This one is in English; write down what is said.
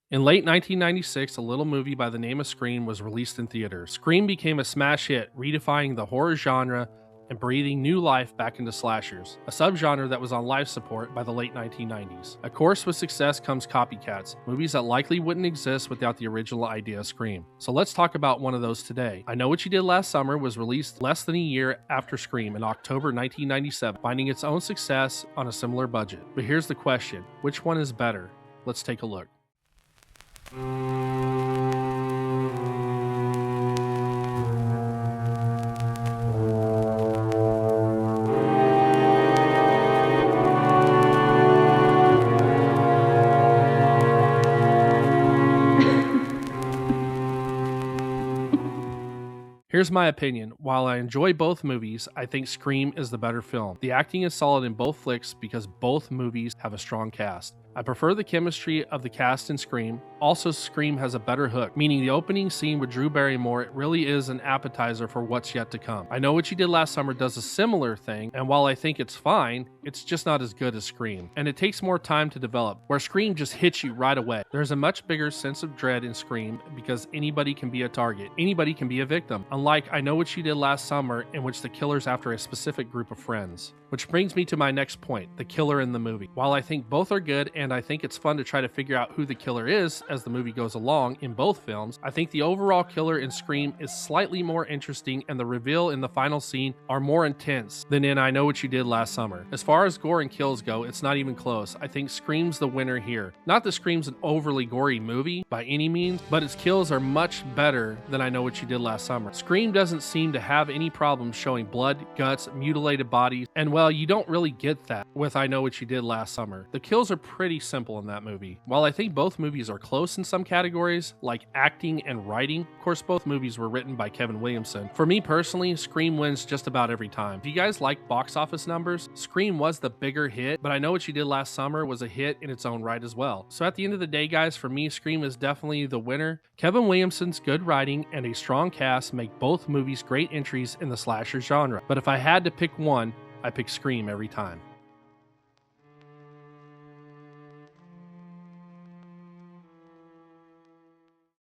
In late 1996, a little movie by the name of Scream was released in theaters. Scream became a smash hit, redefining the horror genre and breathing new life back into slashers, a subgenre that was on life support by the late 1990s. Of course, with success comes copycats, movies that likely wouldn't exist without the original idea of Scream. So let's talk about one of those today. I Know What You Did Last Summer was released less than a year after Scream in October 1997, finding its own success on a similar budget. But here's the question, which one is better? Let's take a look. Here's my opinion. While I enjoy both movies, I think Scream is the better film. The acting is solid in both flicks because both movies have a strong cast. I prefer the chemistry of the cast in Scream. Also, Scream has a better hook, meaning the opening scene with Drew Barrymore, it really is an appetizer for what's yet to come. I Know What You Did Last Summer does a similar thing, and while I think it's fine, it's just not as good as Scream. And it takes more time to develop, where Scream just hits you right away. There's a much bigger sense of dread in Scream because anybody can be a target. Anybody can be a victim. Unlike I Know What You Did Last Summer, in which the killer's after a specific group of friends. Which brings me to my next point, the killer in the movie. While I think both are good and I think it's fun to try to figure out who the killer is as the movie goes along in both films, I think the overall killer in Scream is slightly more interesting and the reveal in the final scene are more intense than in I Know What You Did Last Summer. As far as gore and kills go, it's not even close. I think Scream's the winner here. Not that Scream's an overly gory movie by any means, but its kills are much better than I Know What You Did Last Summer. Scream doesn't seem to have any problems showing blood, guts, mutilated bodies, and well, you don't really get that with I Know What You Did Last Summer. The kills are pretty simple in that movie. While I think both movies are close in some categories, like acting and writing, of course both movies were written by Kevin Williamson. For me personally, Scream wins just about every time. If you guys like box office numbers, Scream was the bigger hit, but I Know What You Did Last Summer was a hit in its own right as well. So at the end of the day, guys, for me, Scream is definitely the winner. Kevin Williamson's good writing and a strong cast make both movies great entries in the slasher genre. But if I had to pick one, I pick Scream every time.